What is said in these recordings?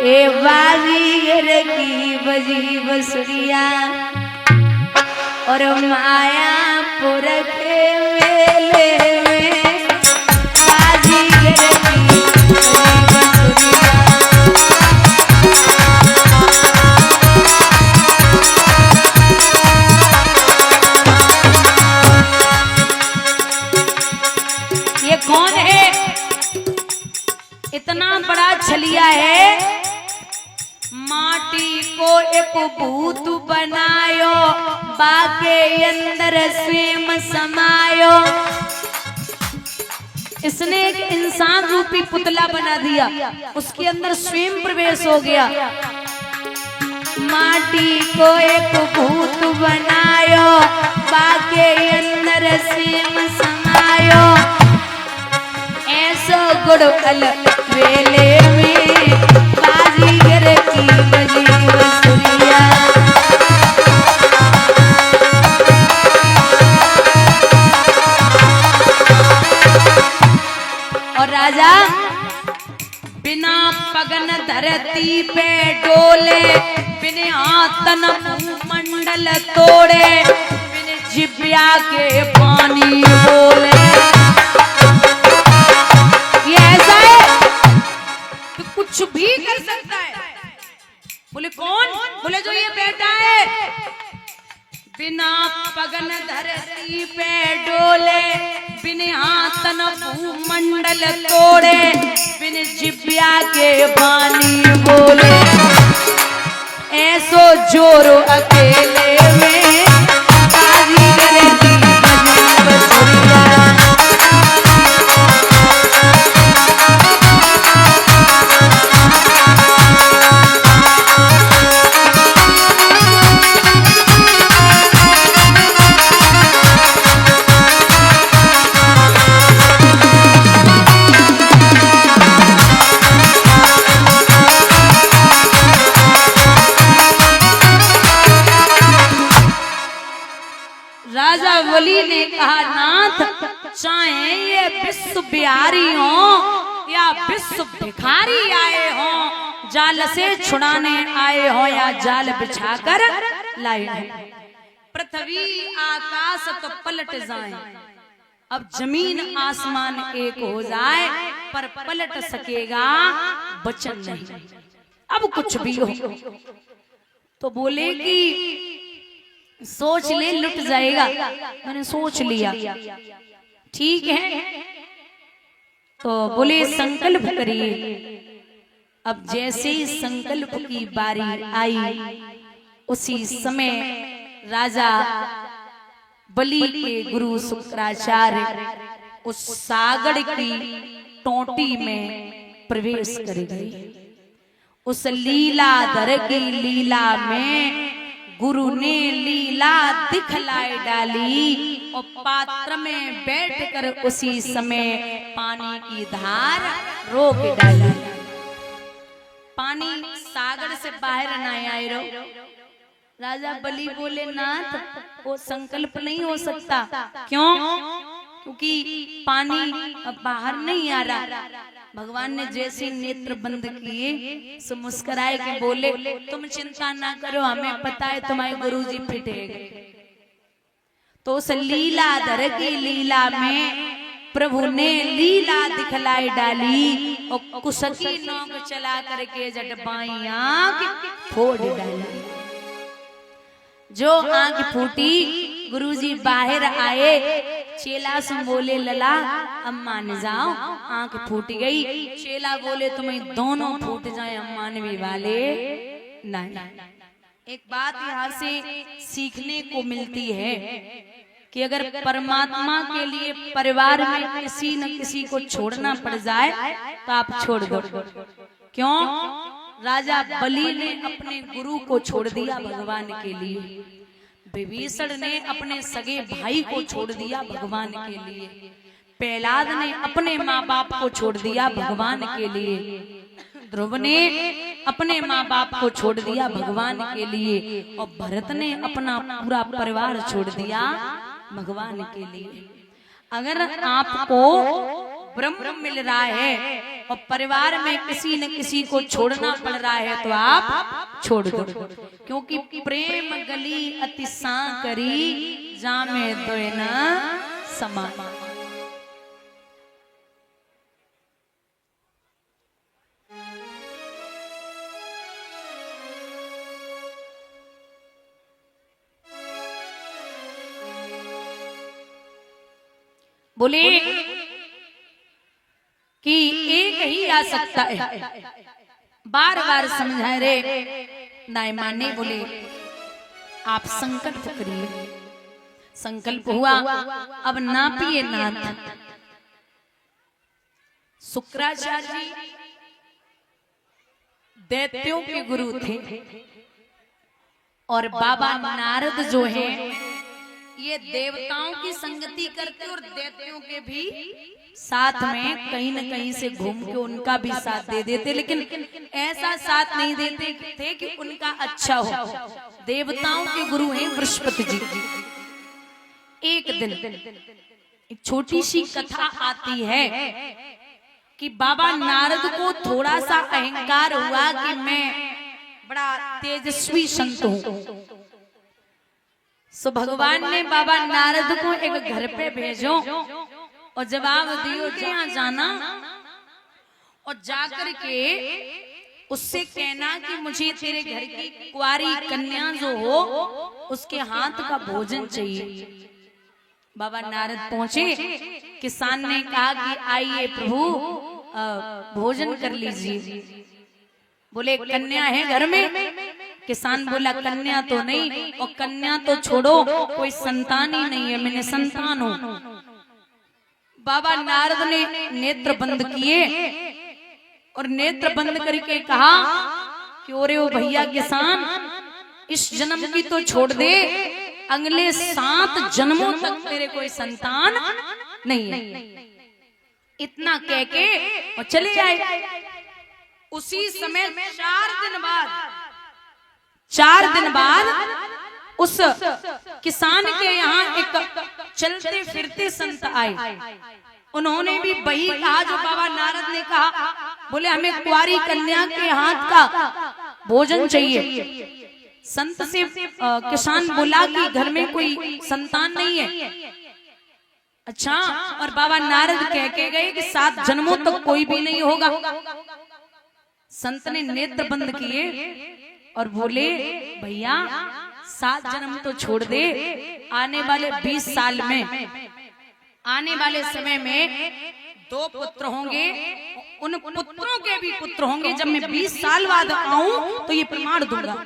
ए बाजीगर की बजी बसुरिया और मायापुर के मेले में बाजीगर की बजी बसुरिया। ये कौन है? इतना बड़ा छलिया है, माटी को एक भूत बनायो, बाके अंदर स्वयं समायो। इसने एक इंसान रूपी पुतला बना दिया, उसके अंदर स्वयं प्रवेश हो गया। माटी को एक भूत बनायो, बाके अंदर स्वयं समायो। ऐसो गुड़कल वेले में बाजीगर की बजी बसुरिया। और राजा बिना पगन धरती पे डोले, बिना तन मंडल तोड़े, बिन जिब्या के पानी बोले। ये ऐसा है तो कुछ भी कर सकता है। बोले कौन? बोले जो ये बेटा है, बिना पगन धरती पे डोले, बिन तन भूमंडल तोड़े, बिन जिब्या के पानी बोले। ऐसो जोरो अकेले में बाजीगर की बजी बसुरिया। राजा बलि ने कहा, नाथ चाहे ये विश्व बिहारी हो या विश्व भिखारी आए हो, जाल से छुड़ाने आए हो या जाल बिछाकर लाए हो। पृथ्वी आकाश तो पलट जाए, अब जमीन आसमान एक हो जाए, पर पलट सकेगा वचन नहीं। अब कुछ भी हो तो बोले कि सोच ले लुट जाएगा। मैंने सोच लिया, ठीक है। तो बोले संकल्प करिए। अब जैसे ही संकल्प की बारी आई, उसी समय राजा बलि के गुरु शुक्राचार्य उस सागर की टोटी में प्रवेश कर गए। उस लीलाधर की लीला में गुरु ने लीला दिखलाई डाली, और पात्र में बैठकर उसी समय पानी की धार रोक डाली। पानी सागर से बाहर न आए रो। राजा बलि बोले, नाथ वो संकल्प नहीं हो सकता। क्यों? क्योंकि पानी अब बाहर नहीं आ रहा। भगवान ने जैसे नेत्र बंद किए सो मुस्कुराए के बोले, तुम चिंता ना करो, हमें पता है तुम्हारे गुरुजी फिटेंगे। तो उस लीलाधर की लीला में प्रभु ने लीला दिखलाई डाली, और कुशकी नोक चला करके जट बाई आंख फोड़ डाली। जो आंख फूटी, गुरुजी बाहर आए। चेला से बोले, लला अब मान जाओ, आंख फूट गई। चेला बोले, तुम्हें दोनों फूट जाए, हम मानवी वाले नहीं। एक बात यहाँ से सीखने को मिलती है कि अगर परमात्मा के लिए परिवार में किसी न किसी को छोड़ना पड़ जाए तो आप छोड़ दो। क्यों? राजा बलि ने अपने गुरु को छोड़ दिया भगवान के लिए, विभीषण ने अपने सगे भाई को छोड़ दिया भगवान के लिए, प्रहलाद ने अपने माँ बाप को छोड़ दिया भगवान के लिए, ध्रुव ने अपने माँ बाप को छोड़ दिया भगवान के लिए, और भरत ने अपना पूरा परिवार छोड़ दिया भगवान के लिए। अगर आपको ब्रह्म मिल रहा है और परिवार में किसी न किसी को छोड़ना पड़ रहा है तो आप छोड़ दो, क्योंकि प्रेम गली अति सांकरी जामे दोय न समान। बोले कि एक ही आ सकता है, बार बार समझाए रे नाय माने। बोले आप संकल्प करिए। संकल्प हुआ, अब नापिए नाथ। शुक्राचार्य जी दैत्यों के गुरु थे और बाबा नारद जो है ये देवताओं की संगति करते और दैत्यों के भी साथ में कहीं न कहीं से घूम के उनका भी साथ दे देते, लेकिन ऐसा साथ नहीं देते थे कि उनका अच्छा हो। देवताओं के गुरु हैं बृहस्पति जी। एक दिन एक छोटी सी कथा आती है कि बाबा नारद को थोड़ा सा अहंकार हुआ कि मैं बड़ा तेजस्वी संत हूं। सो भगवान ने बाबा नारद को एक घर पे भेजो और जवाब दियो कि यहाँ जाना और जाकर के उससे कहना कि मुझे तेरे घर की कुंवारी कन्या जो हो उसके हाथ का भोजन चाहिए। बाबा नारद पहुंचे, किसान ने कहा कि आइए प्रभु भोजन कर लीजिए। बोले कन्या है घर में? किसान बोला कन्या तो नहीं, और कन्या तो छोड़ो कोई संतान ही नहीं है, मैंने संतान हूं। बाबा नारद ने नेत्र बंद किए और नेत्र बंद करके कहा कि ओरे ओ भैया किसान, इस जन्म की तो छोड़ दे, अगले 7 जन्मों तक तेरे कोई संतान नहीं है। इतना कह के और चले आए। उसी समय 4 दिन बाद उस किसान के यहाँ एक चलते फिरते संत आए। उन्होंने भी वही कहा जो बाबा नारद ने कहा। बोले हमें कुंवारी कन्या के हाथ का भोजन चाहिए। संत से किसान बोला कि घर में कोई संतान नहीं है। अच्छा, और बाबा नारद कह के गए कि 7 जन्मों तक कोई भी नहीं होगा। संत ने नेत्र बंद किए और बोले भैया 7 जन्म तो छोड़ दे, आने वाले 20 साल में, आने वाले समय में 2 पुत्र होंगे, उन पुत्रों के भी पुत्र होंगे। जब मैं 20 साल बाद आऊं तो ये प्रमाण दूंगा।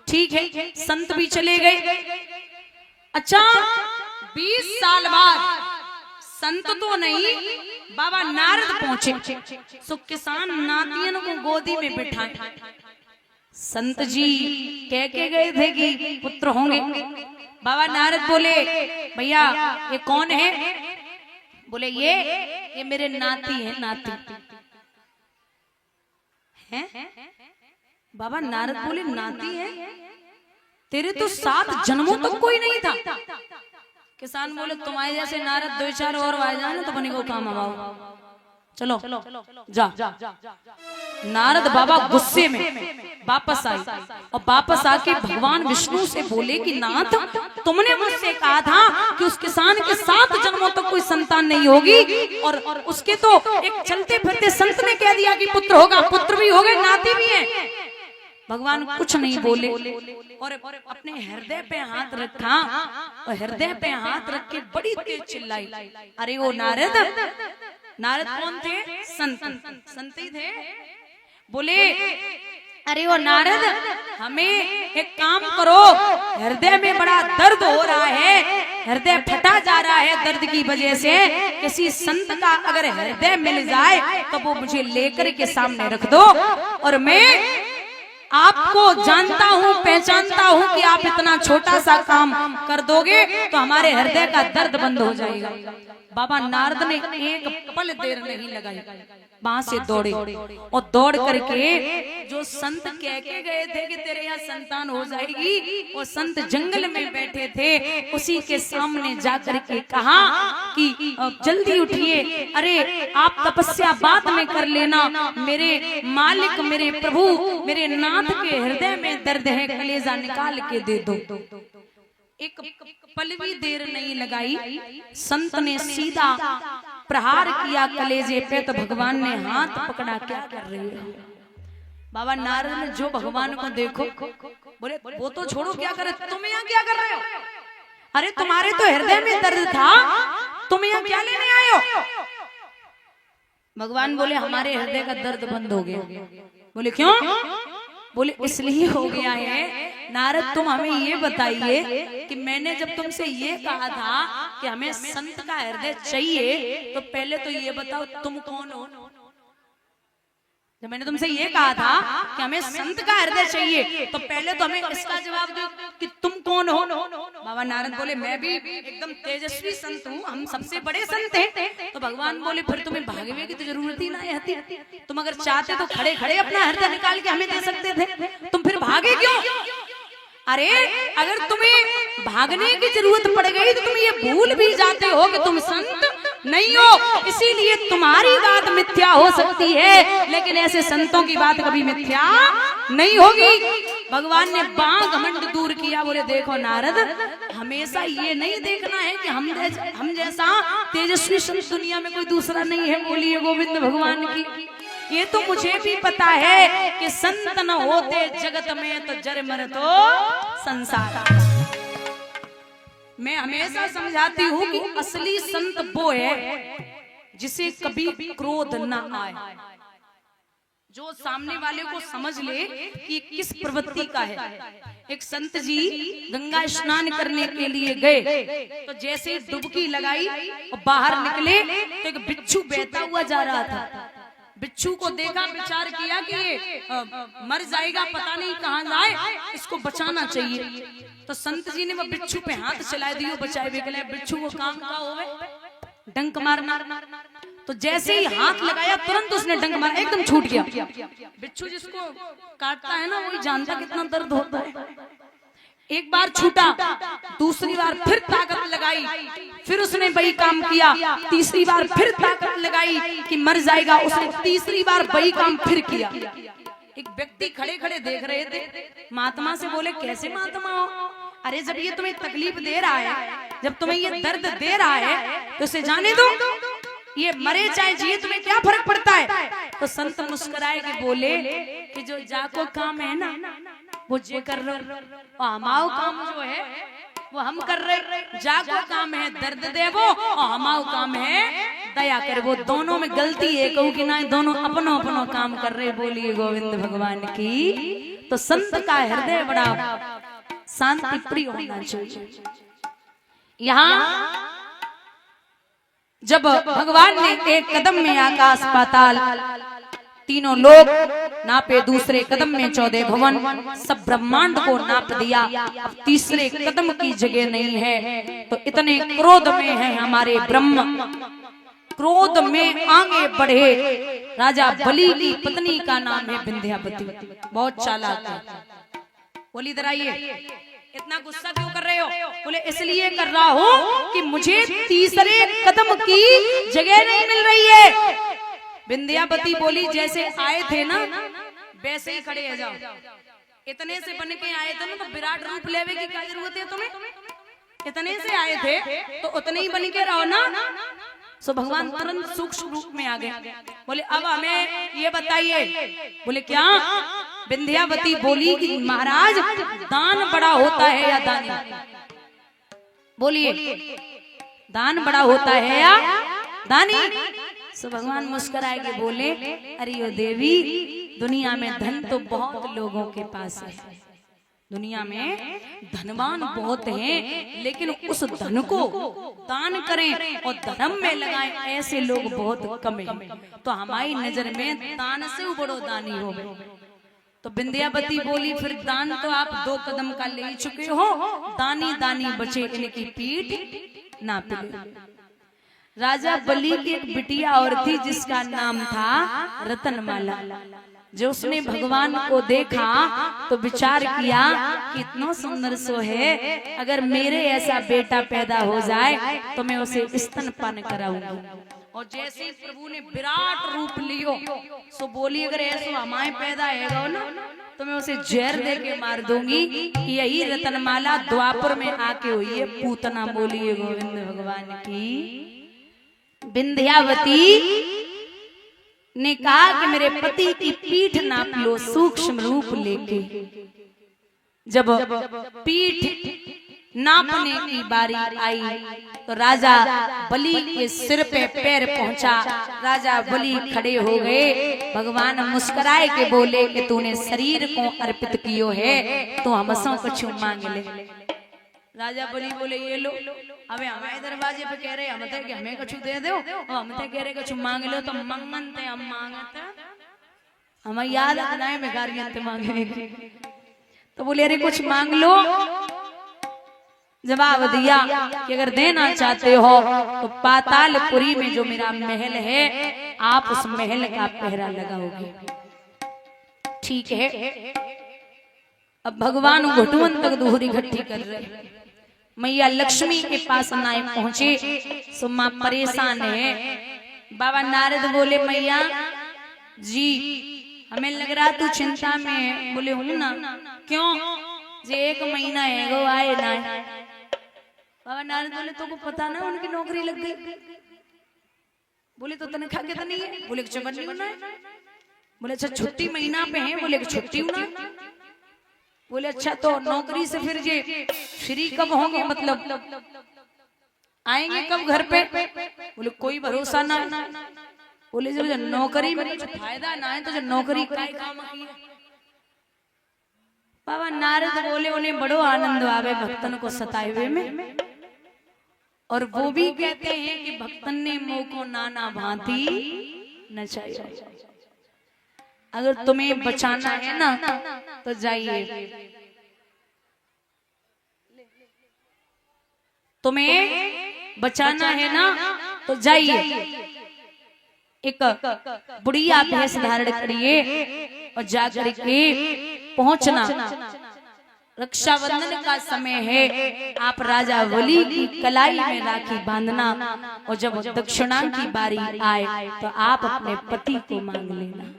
ठीक है, संत भी चले गए। अच्छा, 20 साल बाद संत तो नहीं, बाबा नारद पहुंचे। सो किसान नातियन को गोदी में बिठाए। संत जी कह के गए थे कि पुत्र होंगे। बाबा नारद बोले भैया ये कौन है? बोले ये मेरे नाती है, नाती हैं? बाबा नारद बोले नाती है? तेरे तो 7 जन्मों तक कोई नहीं था। किसान बोले तुम्हारे जैसे नारद 2-4 और आ जाए ना तो बने को काम आओ। चलो जा। नारद बाबा गुस्से में वापस आए और वापस आके भगवान विष्णु से बोले कि नाथ, तुमने मुझसे कहा था कि उस किसान के 7 जन्मों तक कोई संतान नहीं होगी, और उसके तो एक चलते फिरते संत ने कह दिया कि पुत्र होगा, पुत्र भी हो गए, नाती भी है। भगवान कुछ नहीं बोले और अपने हृदय पे हाथ रखा और हृदय पे हाथ रख के बड़ी तेज चिल्लाई, अरे वो नारद! नारद कौन थे? संत ही थे। बोले अरे वो नारद, हमें एक काम करो, हृदय में बड़ा दर्द हो रहा है, हृदय फटा जा रहा है दर्द की वजह से। किसी संत का अगर हृदय मिल जाए तो वो मुझे लेकर के सामने रख दो, और मैं आपको जानता हूँ, पहचानता हूँ कि आप इतना छोटा सा काम कर दोगे तो हमारे हृदय का दर्द बंद हो जाएगा। बाबा नारद ने एक पल देर नहीं लगाई। वहां से दौड़े और दौड़ करके जो संत कह के गए थे कि तेरे यहाँ संतान हो जाएगी, वो संत जंगल में बैठे थे, उसी के सामने जाकर के कहा कि जल्दी उठिए, अरे आप तपस्या बाद में कर लेना, मेरे मालिक, मेरे प्रभु, मेरे नाथ के हृदय में दर्द है, कलेजा निकाल के दे दो। एक पल भी देर नहीं लगाई, संत ने सीधा प्रहार किया कलेजे पे, तो भगवान ने हाथ पकड़ा, क्या कर रही हो? बाबा नारद ने जो भगवान को देखो, बोले वो तो छोड़ो, क्या करे, तुम यहाँ क्या कर रहे हो? अरे तुम्हारे तो हृदय में दर्द था, तुम यहाँ क्या लेने आए हो? भगवान बोले हमारे हृदय का दर्द बंद हो गया। बोले क्यों? बोले इसलिए हो गया है नारद, तुम हमें ये बताइए कि मैंने जब तुमसे ये कहा था कि हमें संत का हृदय चाहिए, तो पहले तो ये बताओ तुम कौन हो? जब मैंने तुमसे ये कहा था कि हमें संत का हृदय चाहिए, तो पहले तो हमें इसका जवाब दो कि तुम कौन हो? बाबा नारद बोले मैं भी एकदम तेजस्वी संत हूँ, हम सबसे बड़े संत हैं। तो भगवान बोले फिर तुम्हें भागने की तो जरूरत ही ना आती, तुम अगर चाहते तो खड़े खड़े अपना हृदय निकाल के हमें दे सकते थे, तुम फिर भागे क्यों? अरे अगर तुम्हें भागने की जरूरत पड़ गई तो तुम ये भूल भी जाते हो कि तुम संत नहीं हो, इसीलिए तुम्हारी बात मिथ्या हो सकती है, लेकिन ऐसे संतों की बात कभी मिथ्या नहीं होगी। भगवान ने बांग घमंड दूर किया। बोले देखो नारद, हमेशा ये नहीं देखना है कि हम जैसा तेजस्वी संत दुनिया में कोई दूसरा नहीं है। बोलिए गोविंद भगवान की। ये तो मुझे भी पता है कि संत न होते जगत में तो जर मर तो संसार। मैं हमेशा समझाती हूँ कि असली संत वो है जिसे कभी क्रोध न आए, जो सामने वाले को समझ ले कि किस प्रवृत्ति का है। एक संत जी गंगा स्नान करने के लिए गए, तो जैसे डुबकी लगाई और बाहर निकले तो एक बिच्छू बहता हुआ जा रहा था। बिच्छू को देखा, विचार किया कि ये मर जाएगा, पता नहीं कहाँ जाए, इसको बचाना चाहिए। तो संत जी ने वो बिच्छू पे हाथ चला दियो बचाए के लिए। बिच्छू को काम का होवे डंक मारना, तो जैसे ही हाथ लगाया तुरंत उसने डंक मारा, एकदम छूट गया। बिच्छू जिसको काटता है ना वही जानता कितना दर्द होता है। एक बार छूटा, दूसरी बार फिर ताकत लगाई, फिर उसने वही काम किया। तीसरी बार फिर ताकत लगाई कि मर जाएगा, उसने तीसरी बार वही काम फिर किया। एक व्यक्ति खड़े खड़े देख रहे थे। महात्मा से बोले कैसे महात्मा हो? अरे जब ये तुम्हें तकलीफ दे रहा है, जब तुम्हें ये दर्द दे रहा है, तो इसे जाने दो, ये मरे चाहे जिए तुम्हें क्या फर्क पड़ता है? तो संत मुस्कुराए के बोले कि जो जाको काम है ना वो जे कर रहे, हमाओ काम जो है वो हम कर रहे। जाको काम है दर्द देवो और हमाओ काम है दया कर। वो दोनों में गलती है, कहूँ कि ना दोनों अपनो अपनो काम कर रहे। बोलिए गोविंद भगवान की। तो संत का हृदय बड़ा शांति प्रिय होना चाहिए। यहाँ जब भगवान ने एक कदम में आकाश पाताल तीनों लोग नापे, दूसरे कदम में 14 भवन, सब ब्रह्मांड को नाप दिया। अब तीसरे कदम की जगह नहीं है, तो इतने क्रोध में है हमारे ब्रह्म। क्रोध में आगे बढ़े। राजा बलि की पत्नी का नाम है विंध्यावती, बहुत चालाक है। बोली इधर आइए, इतना गुस्सा क्यों कर रहे हो? बोले इसलिए कर रहा हूँ कि मुझे तीसरे कदम की जगह नहीं मिल रही है। विंध्यावती बोली जैसे आए थे ना वैसे ही खड़े हो जाओ। इतने से बन के आए थे ना, तो विराट रूप लेवे की क्या जरूरत है तुम्हें? इतने से आए थे तो उतने ही बन के रहो ना। सो भगवान तुरंत सूक्ष्म रूप में आ गए। बोले अब हमें ये बताइए। बोले क्या? विंध्यावती बोली कि महाराज दान बड़ा होता है या दानी? बोलिए दान बड़ा होता है या दानी? सो भगवान मुस्कुराए के बोले अरे ओ देवी, दुनिया में धन तो बहुत लोगों के पास है, दुनिया में धनवान बहुत हैं, लेकिन उस धन को दान करें और धर्म में लगाएं ऐसे लोग बहुत कम हैं। तो हमारी नजर में दान से बड़ो दानी हो। तो विंध्यावती बोली फिर दान तो आप 2 कदम का ले चुके हो, दानी दानी बचे इनकी पीठ ना पिले। राजा बलि की एक बिटिया और थी जिसका नाम था रतनमाला। जो उसने भगवान को देखा तो विचार किया कि इतना सुंदर सो है, अगर मेरे ऐसा बेटा पैदा हो जाए तो मैं उसे स्तनपान कराऊंगी। और जैसे ही प्रभु ने विराट रूप लियो सो बोली, अगर ऐसा हमारे पैदा है ना तो मैं उसे जहर दे के मार दूंगी। यही रतनमाला द्वापर में आके हुई है पूतना। बोलिए गोविंद भगवान की। विंध्यावती ने कहा कि मेरे पति की पीठ नाप लो सूक्ष्म रूप लेके। जब पीठ नापने की बारी आई तो राजा बलि के सिर पे पैर पहुंचा। राजा बलि खड़े हो गए। भगवान मुस्कुराए के बोले कि तूने शरीर को अर्पित कियो है तो हमसों कछु मांग ले। राजा बलि बोले ये लो। अबे हमारे दरवाजे पे कह रहे हम कि हमें कछु दे दो, हम तो कह रहे कछु मांग लो। तो मंगन थे हम मांगते हमें याद आना है भिखारी मांगने की। तो बोले अरे कुछ मांग लो। जवाब दिया कि अगर देना चाहते हो तो पातालपुरी में जो मेरा महल है आप उस महल का पहरा लगाओगे। ठीक है। अब भगवान घुटवन तक दोहरी इकट्ठी कर रहे। मैया लक्ष्मी के पास नाए पहुंचे सो मां परेशान है। बाबा नारद बोले मैया जी हमें लग रहा तू चिंता में है। बोले हूं ना। क्यों? जे 1 महीना है वो आए ना। बाबा नारद बोले तो को पता ना उनकी नौकरी लग गई। बोले तो तनख्वाह कितनी है? बोले चमन नहीं होना है। बोले अच्छा छुट्टी महीना पे है? बोले छुट्टी होना। बोले अच्छा तो नौकरी से फिर ये फ्री कब होंगे, मतलब आएंगे कब घर पे? बोले कोई भरोसा ना। बोले जब नौकरी में कुछ फायदा ना है तो जो नौकरी काय काम की है। बाबा नारद बोले उन्हें बड़ो आनंद आवे भक्तन को सताए हुए में। और वो भी कहते हैं कि भक्तन ने मोह को नाना भांति नचाया। अगर तुम्हें बचाना है ना तो जाइए। तुम्हें बचाना है ना तो जाइए। एक बुढ़िया भैंस धारण करिए और जाकर के पहुंचना। रक्षाबंधन का समय है। आप राजा बलि की कलाई में राखी बांधना और जब दक्षिणा की बारी आए तो आप अपने पति को मांग लेना।